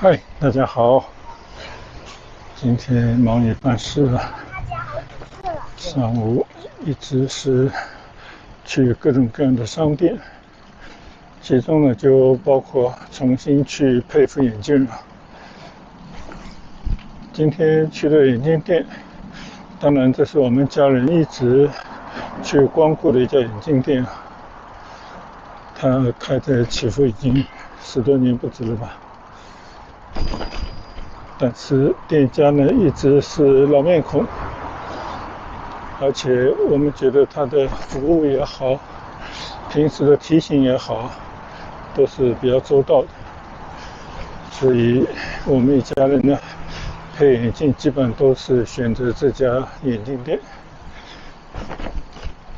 嗨，大家好。今天忙于办事了，上午一直是去各种各样的商店，其中呢就包括重新去配副眼镜了。今天去了眼镜店，当然这是我们家人一直去光顾的一家眼镜店，它开在祈福已经10多年不止了吧。但是店家呢一直是老面孔，而且我们觉得他的服务也好，平时的提醒也好，都是比较周到的。所以我们一家人呢配眼镜基本都是选择这家眼镜店。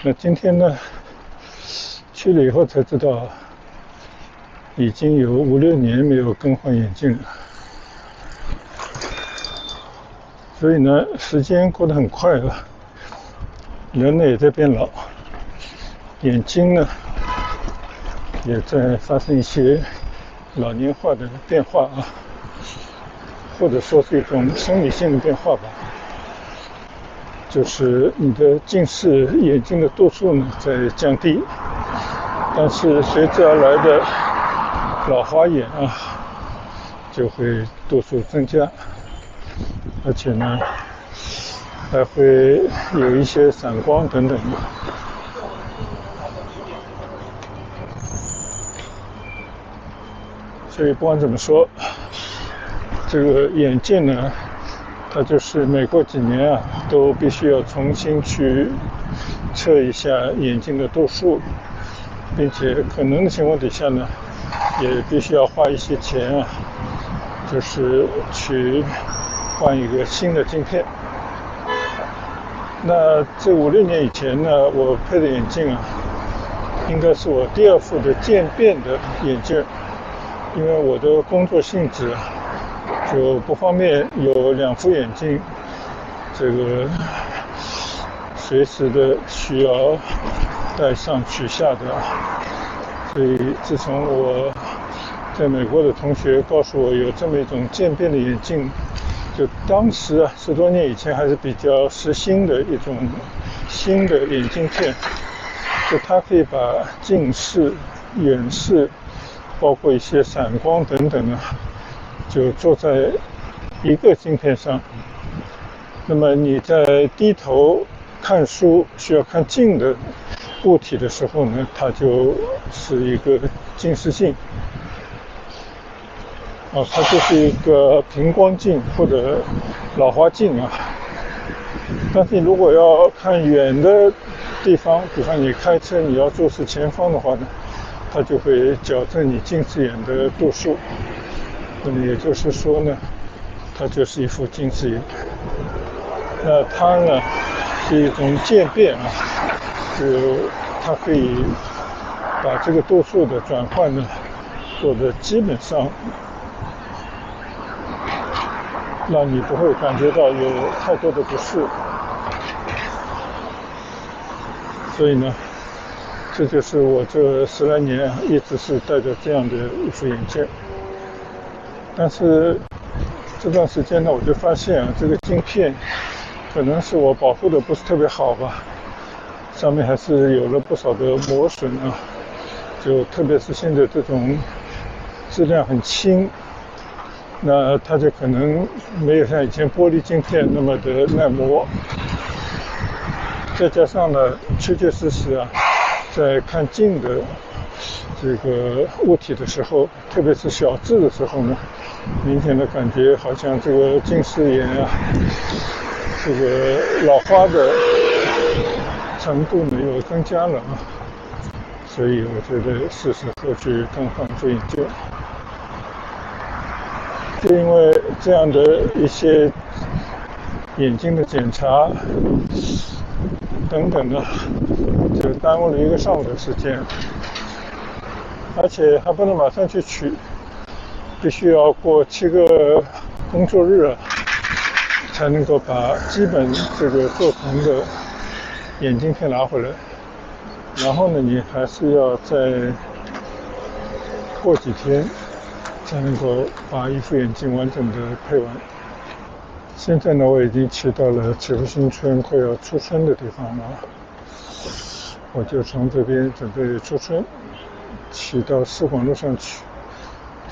那今天呢去了以后才知道，已经有5、6年没有更换眼镜了。所以呢时间过得很快了，人呢也在变老，眼睛呢也在发生一些老年化的变化啊，或者说是一种生理性的变化吧。就是你的近视眼睛的度数呢在降低，但是随之而来的老花眼啊就会度数增加，而且呢还会有一些散光等等。所以不管怎么说，这个眼镜呢它就是每过几年啊都必须要重新去测一下眼睛的度数，并且可能的情况底下呢也必须要花一些钱啊，就是去换一个新的镜片。那这5、6年以前呢我配的眼镜啊应该是我第2副的渐变的眼镜，因为我的工作性质就不方便有2副眼镜，这个随时的需要戴上取下的。所以自从我在美国的同学告诉我有这么一种渐变的眼镜，就当时啊10多年以前还是比较时兴的一种新的眼镜片，就它可以把近视、远视包括一些散光等等啊就做在一个镜片上。那么你在低头看书需要看近的物体的时候呢，它就是一个近视镜它就是一个平光镜或者老花镜啊。但是如果要看远的地方，比方你开车你要注视前方的话呢，它就会矫正你近视眼的度数。那么也就是说呢，它就是一副近视眼。那它呢是一种渐变啊，就它可以把这个度数的转换呢做得基本上让你不会感觉到有太多的不适。所以呢这就是我这10来年一直是戴着这样的一副眼镜。但是这段时间呢我就发现这个镜片可能是我保护的不是特别好吧，上面还是有了不少的磨损啊，就特别是现在这种质量很轻，那它就可能没有像以前玻璃镜片那么的耐磨。再加上呢确确实实啊在看近的这个物体的时候，特别是小字的时候呢，明显的感觉好像这个近视眼啊这个老花的程度呢又增加了啊。所以我觉得是时候去更换副眼镜。就因为这样的一些眼睛的检查等等的，就耽误了1个上午的时间，而且还不能马上去取，必须要过7个工作日才能够把基本这个做成的眼镜片拿回来。然后呢你还是要再过几天才能够把一副眼镜完整的配完。现在呢，我已经骑到了祈福新村快要出村的地方了，我就从这边准备出村，骑到四广路上去。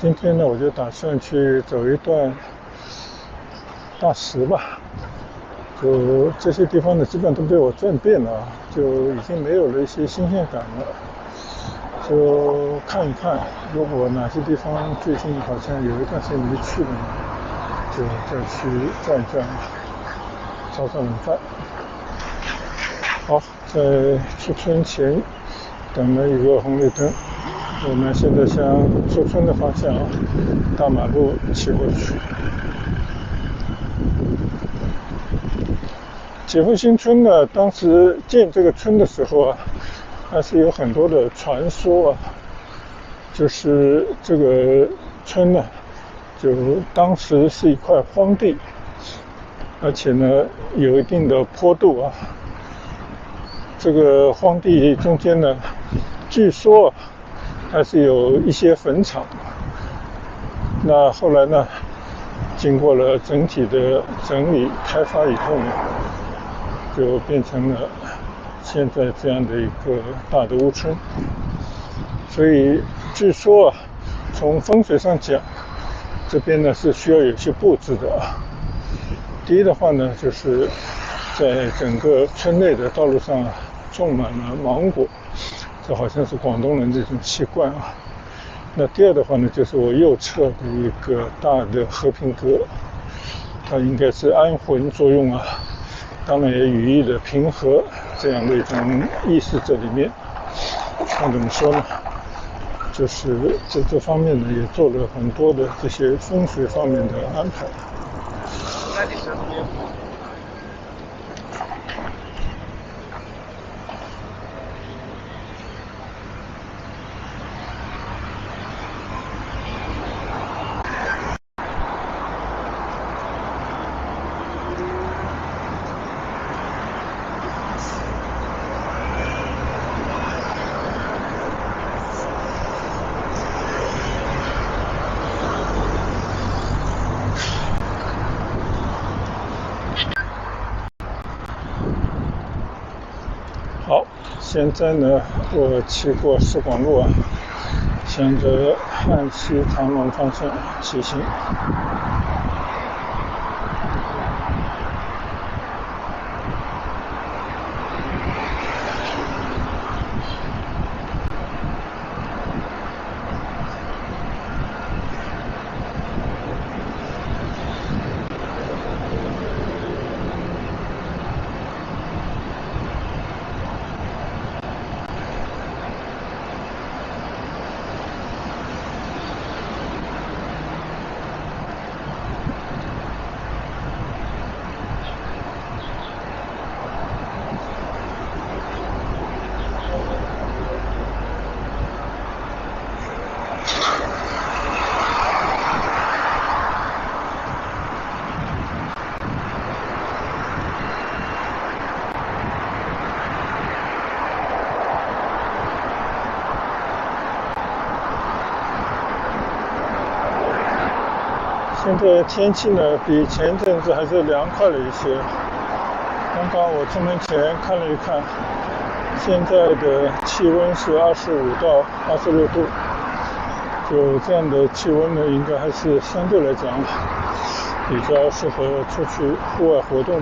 今天呢，我就打算去走一段大石吧，就这些地方呢，基本都被我转遍了，就已经没有了一些新鲜感了。就看一看，如果哪些地方最近好像有一段时间没去了呢，就再去转一转，烧烧冷饭。好，在出村前等了一个红绿灯，我们现在向出村的方向大马路骑过去。祈福新村呢，当时建这个村的时候还是有很多的传说就是这个村呢，就当时是一块荒地，而且呢有一定的坡度这个荒地中间呢，据说还是有一些坟场。那后来呢，经过了整体的整理开发以后呢，就变成了现在这样的一个大的屋村。所以据说从风水上讲，这边呢是需要有些布置的第一的话呢，就是在整个村内的道路上种满了芒果，这好像是广东人这种习惯那第二的话呢，就是我右侧的一个大的和平阁，它应该是安魂作用当然也寓意的平和这样的一种意识在里面。那怎么说呢？就是在这方面呢，也做了很多的这些风水方面的安排。好，现在呢，我骑过四广路向着汉西长隆方向骑行。现在天气呢，比前阵子还是凉快了一些。刚刚我出门前看了一看，现在的气温是25到26度，就这样的气温呢，应该还是相对来讲比较适合出去户外活动。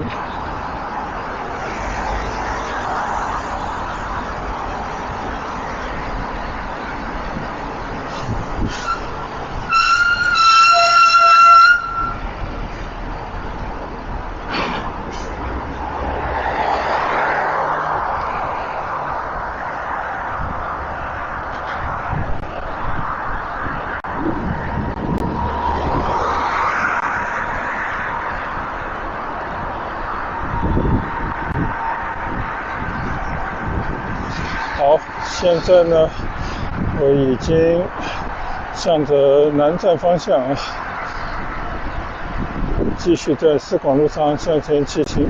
好，现在呢，我已经向着南站方向继续在四广路上向前骑行。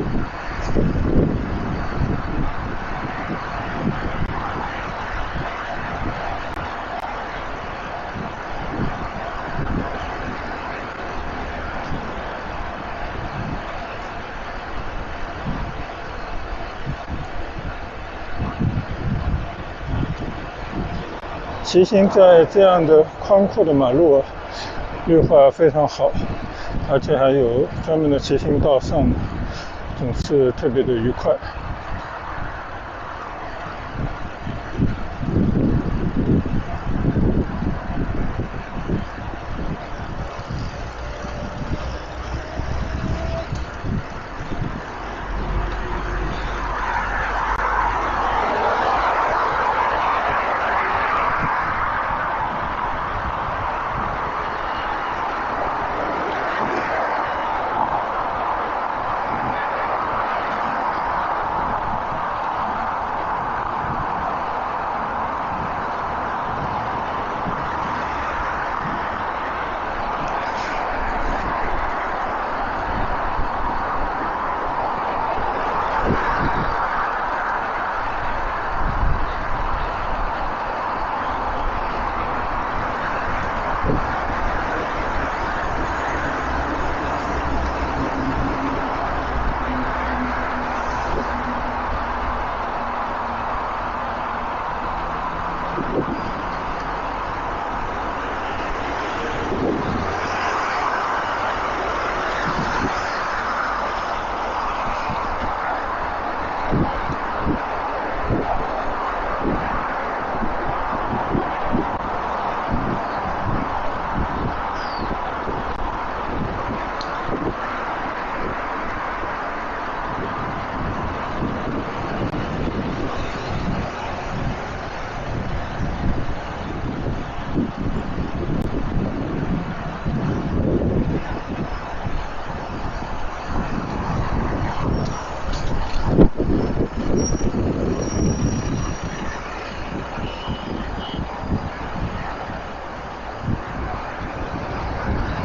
骑行在这样的宽阔的马路啊，绿化非常好，而且还有专门的骑行道上，总是特别的愉快。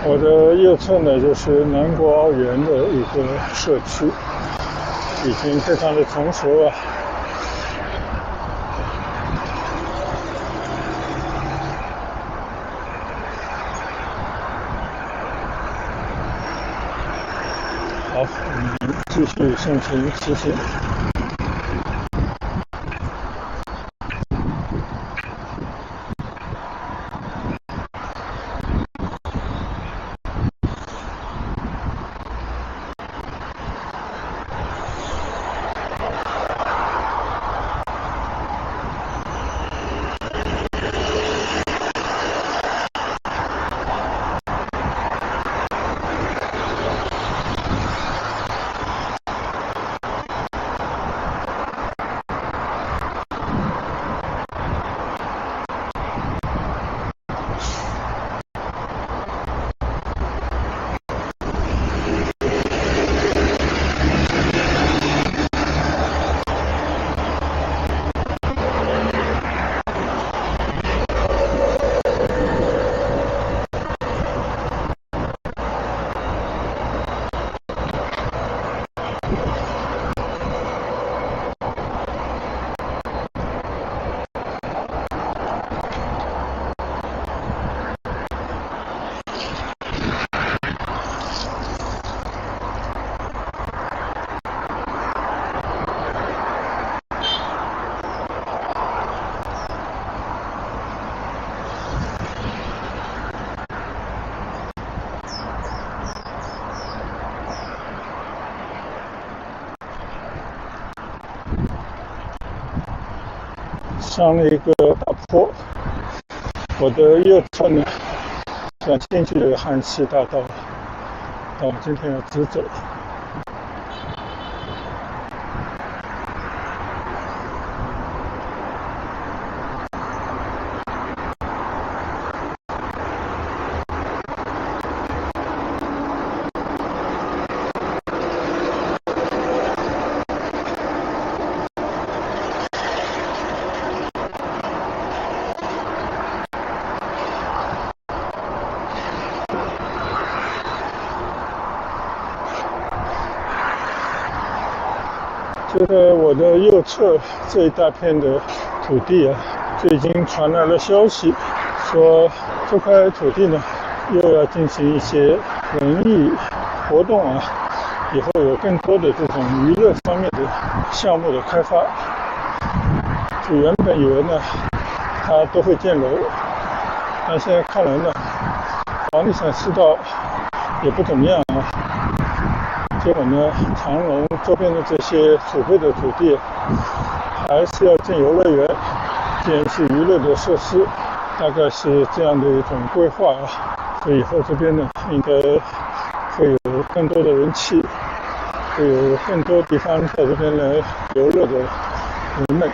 我的右侧呢，就是南国奥园的一个社区，已经非常的成熟了。好，我们继续向前骑行。上了一个大坡，我的右侧呢，转进去的汉溪大道，但我今天要直走。就在我的右侧这一大片的土地啊，最近传来了消息，说这块土地呢又要进行一些文艺活动啊，以后有更多的这种娱乐方面的项目的开发。就原本以为呢，它都会建楼，但现在看来呢，房地产市道也不怎么样啊。结果呢，长隆周边的这些储备的土地，还是要建游乐园，建一些娱乐的设施，大概是这样的一种规划啊。所以以后这边呢，应该会有更多的人气，会有更多地方在这边来游乐的人们。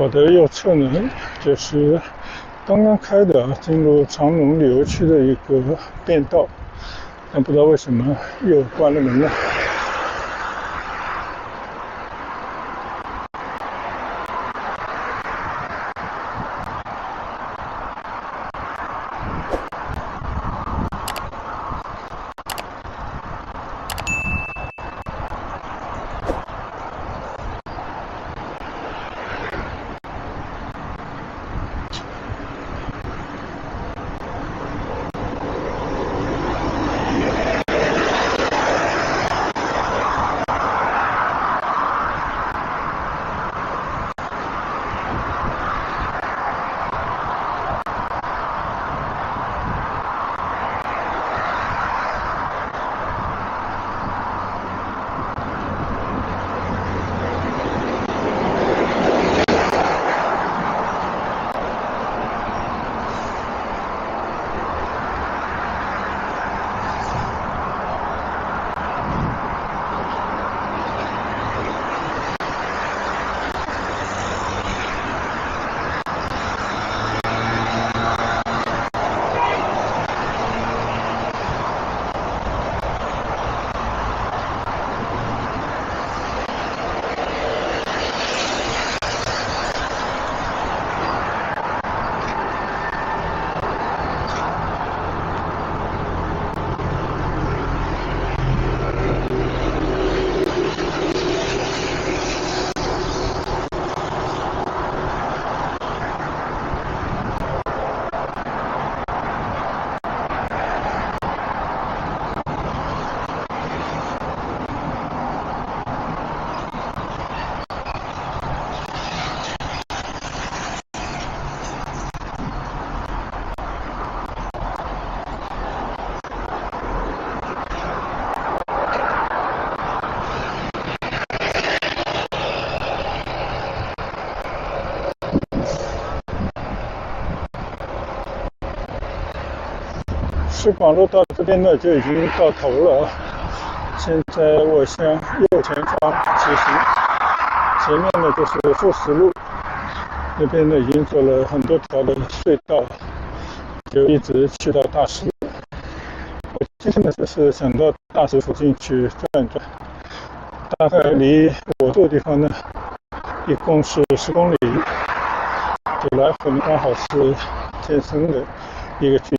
我的右侧呢，就是刚刚开的进入长隆旅游区的一个便道，但不知道为什么又关了门了。石广路到这边呢就已经到头了，现在我向右前方骑行，前面呢就是富石路，那边呢已经做了很多条的隧道，就一直去到大石。我今天呢就是想到大石附近去转一转，大概离我住的地方呢一共是10公里，就来回呢刚好是健身的一个距离。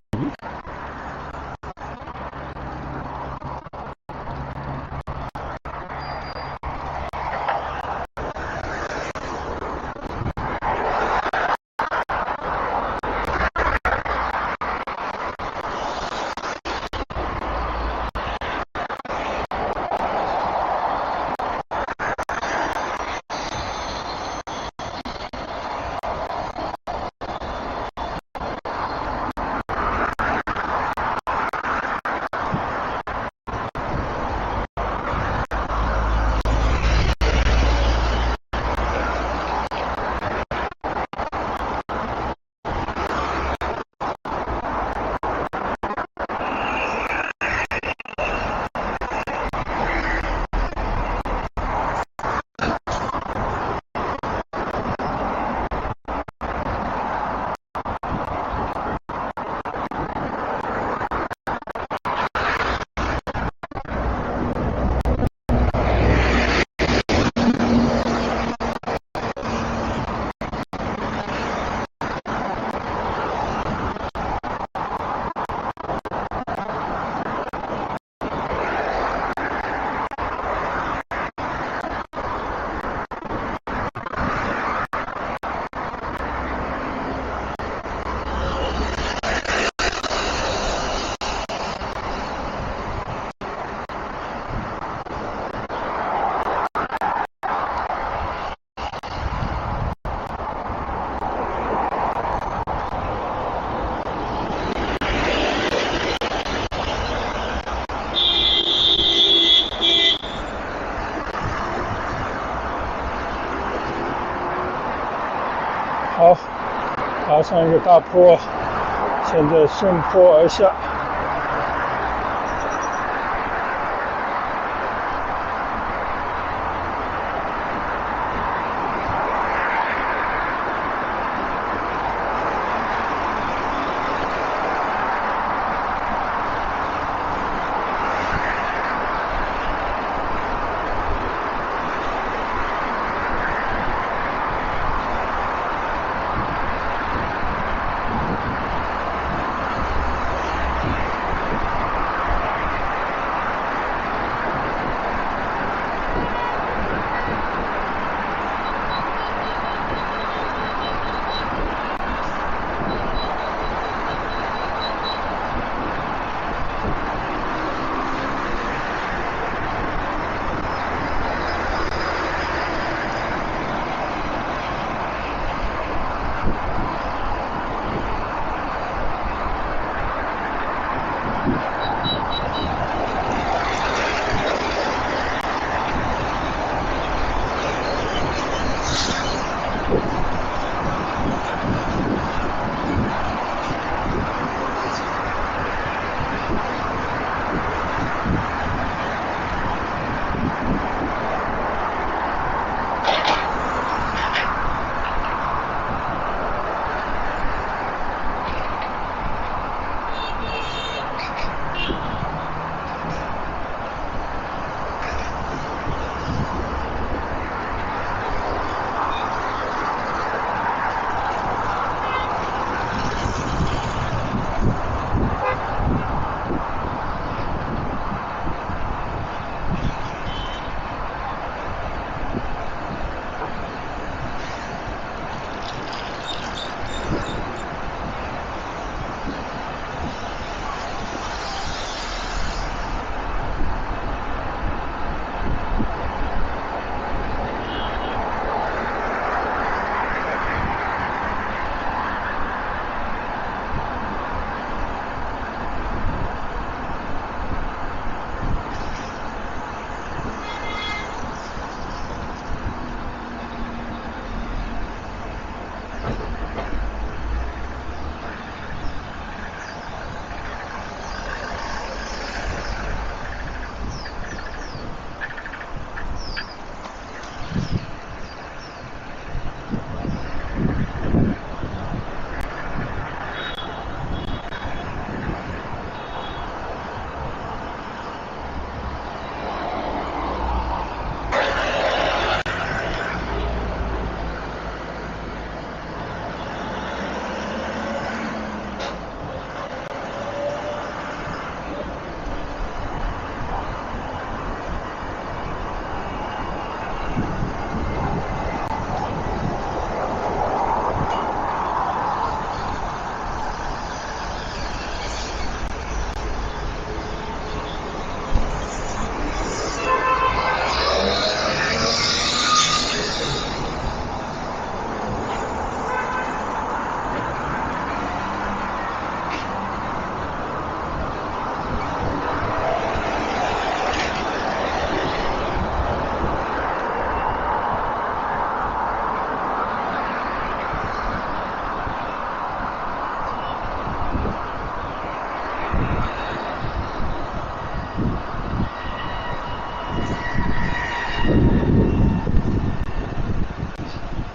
好，爬上一个大坡，现在顺坡而下。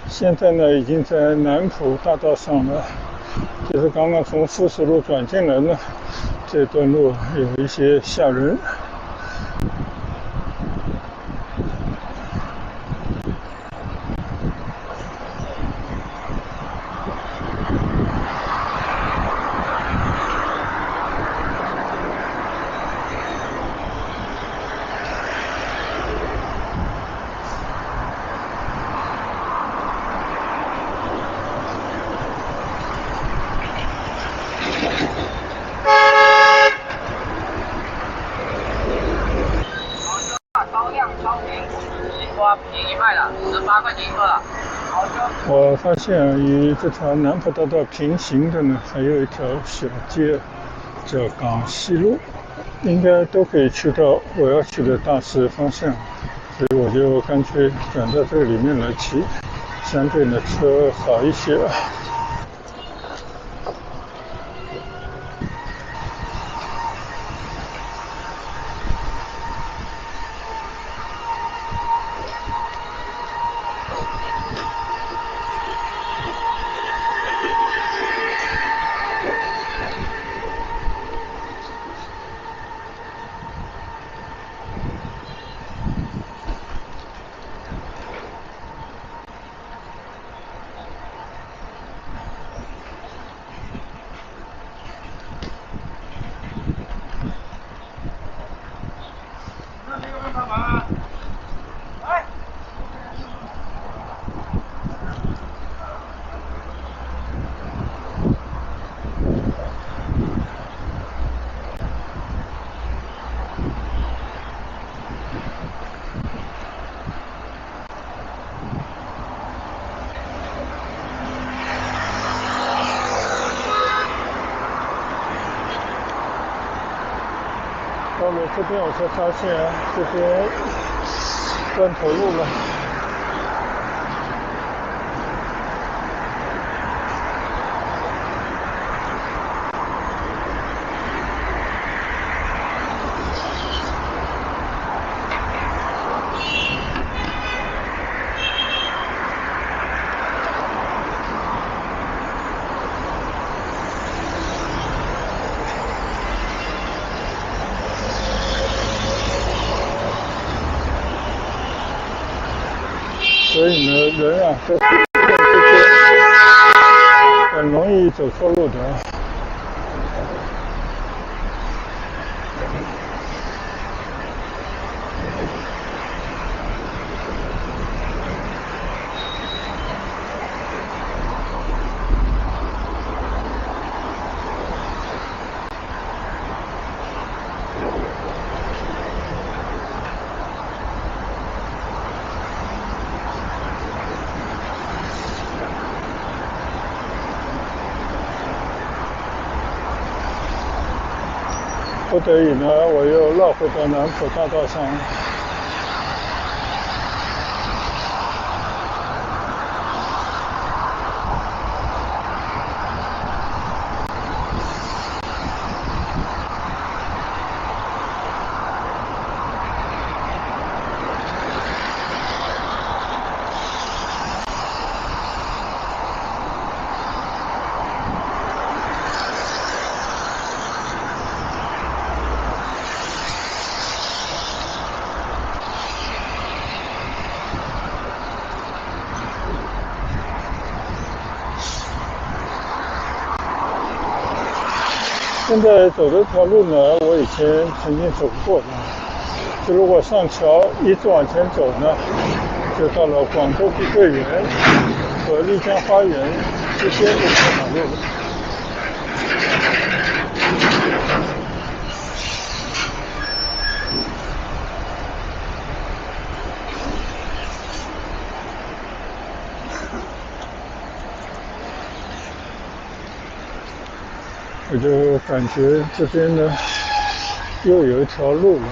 现在呢，已经在南浦大道上了，就是刚刚从富士路转进来呢，这段路有一些吓人。便宜卖了，18块钱一个了。我发现与这条南浦大道平行的呢，还有一条小街，叫港西路，应该都可以去到我要去的大寺方向，所以我就干脆转到这个里面来骑。相对的车少一些。到了这边我才发现这边断头路了。所以呢，人啊，在这边很容易走错路的。不得已呢，我又绕回到南浦大道上。现在走这条路呢，我以前曾经走过的。就如果上桥一直往前走呢，就到了广州碧桂园和丽江花园之间的这条路了。我就感觉这边呢又有一条路了，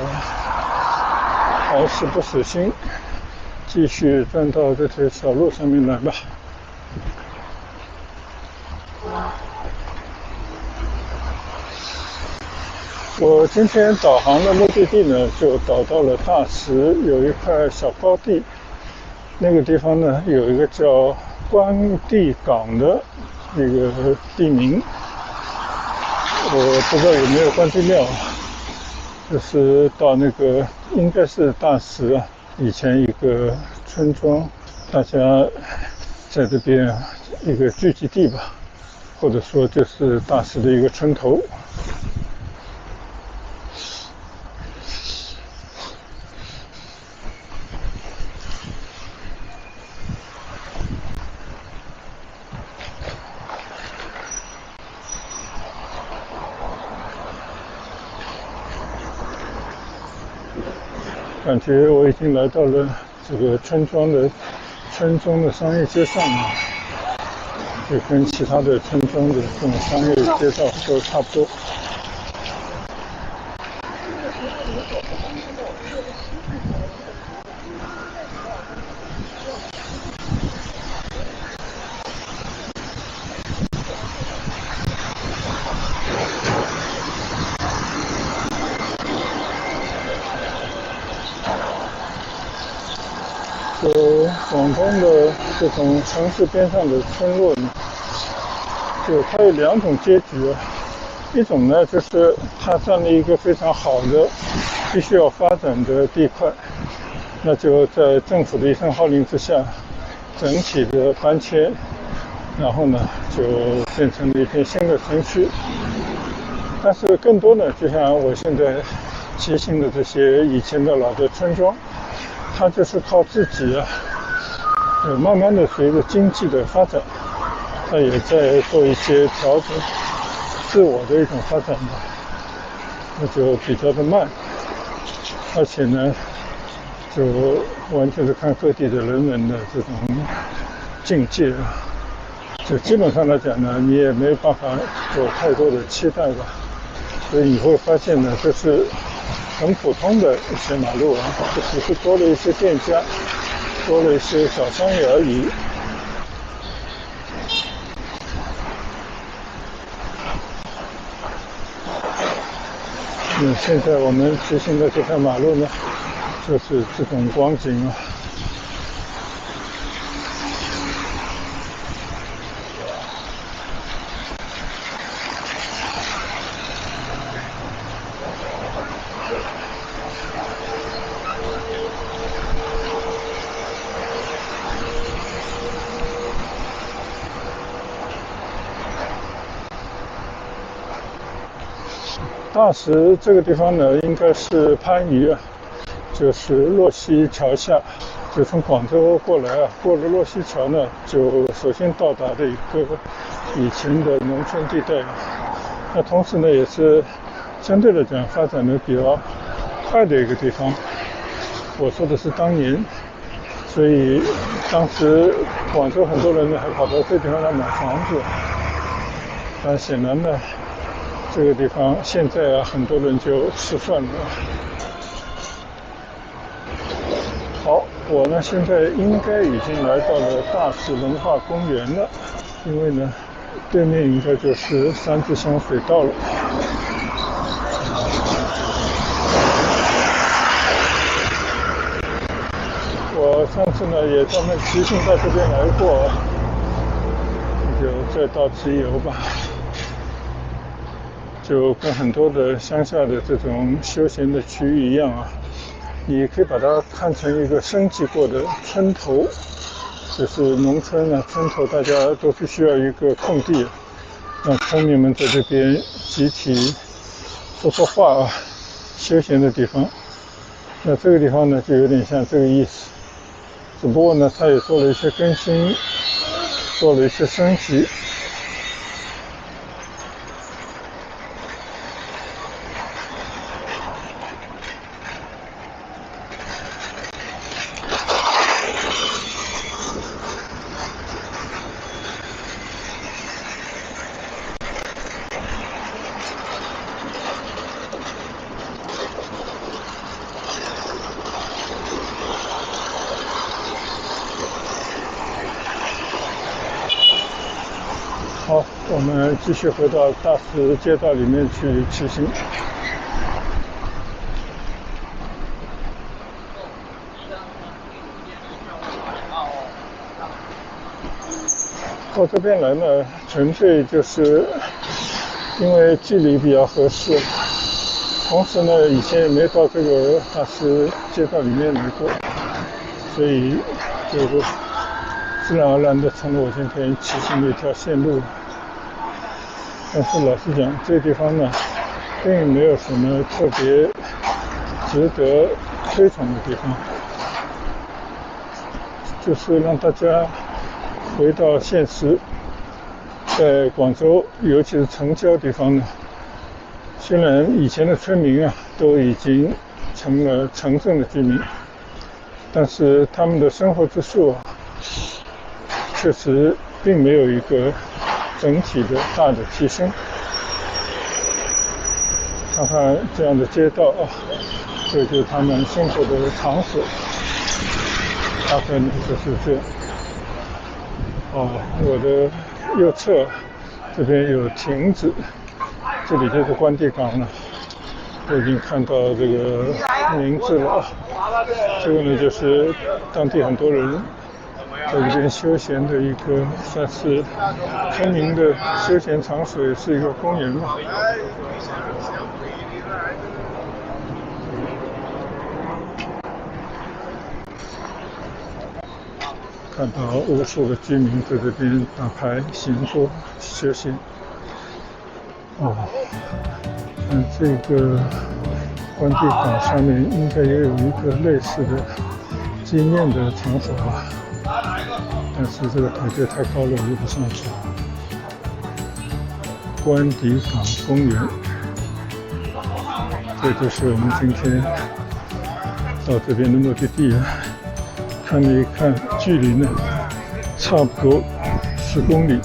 好死不死心，继续转到这条小路上面来吧。我今天导航的目的地呢，就导到了大石有一块小高地，那个地方呢有一个叫关帝港的那个地名。我不知道有没有关帝庙，就是到那个应该是大石啊，以前一个村庄，大家在这边一个聚集地吧，或者说就是大石的一个村头。感觉我已经来到了这个村中的商业街上了，就跟其他的村庄的这种商业街道都差不多。广东的这种城市边上的村落呢，就它有两种结局啊。一种呢，就是它占了一个非常好的、必须要发展的地块，那就在政府的一声号令之下，整体的搬迁，然后呢，就变成了一片新的城区。但是更多呢，就像我现在骑行的这些以前的老的村庄，它就是靠自己啊，慢慢的随着经济的发展，它也在做一些调整，自我的一种发展吧，那就比较的慢，而且呢，就完全是看各地的人们的这种境界啊，就基本上来讲呢，你也没办法有太多的期待吧，所以你会发现呢，这是很普通的一些马路啊，就只是多了一些店家，多了一些小商业而已。现在我们骑行的这条马路呢，就是这种光景啊。大石这个地方呢，应该是番禺啊，就是洛溪桥下，就从广州过来啊，过了洛溪桥呢，就首先到达的一个以前的农村地带啊。那同时呢，也是相对来讲发展的比较快的一个地方。我说的是当年，所以当时广州很多人呢还跑到这地方来买房子，但显然呢，这个地方现在啊，很多人就失算了。好，我呢现在应该已经来到了大石文化公园了，因为呢，对面应该就是三支香水道了。我上次呢也专门骑行到这边来过，就再到此一游吧。就跟很多的乡下的这种休闲的区域一样啊，你可以把它看成一个升级过的村头，就是农村啊，村头大家都是需要一个空地，让村民们在这边集体说说话啊，休闲的地方。那这个地方呢，就有点像这个意思，只不过呢，它也做了一些更新，做了一些升级。好，我们继续回到大石街道里面去骑行。到这边来呢，纯粹就是因为距离比较合适，同时呢，以前也没到这个大石街道里面来过，所以就是自然而然的成了我今天骑行的一条线路。但是老实讲，这个地方呢，并没有什么特别值得推崇的地方，就是让大家回到现实。在广州，尤其是城郊地方呢，虽然以前的村民啊都已经成了城镇的居民，但是他们的生活质素啊，确实并没有一个整体的大的提升。看看这样的街道啊，这就是他们生活的场所，大概呢就是这样。我的右侧这边有亭子，这里就是关帝港了。我已经看到这个名字了，这个呢就是当地很多人在这边休闲的一个算是开明的休闲场所，也是一个公园嘛。看到无数的居民在这边打牌、行坐、休闲。这个关帝港上面应该也有一个类似的纪念的场所吧，但是这个台阶太高了，我就不上去。关帝港公园，这就是我们今天到这边的目的地了。看了一看，距离呢差不多10公里。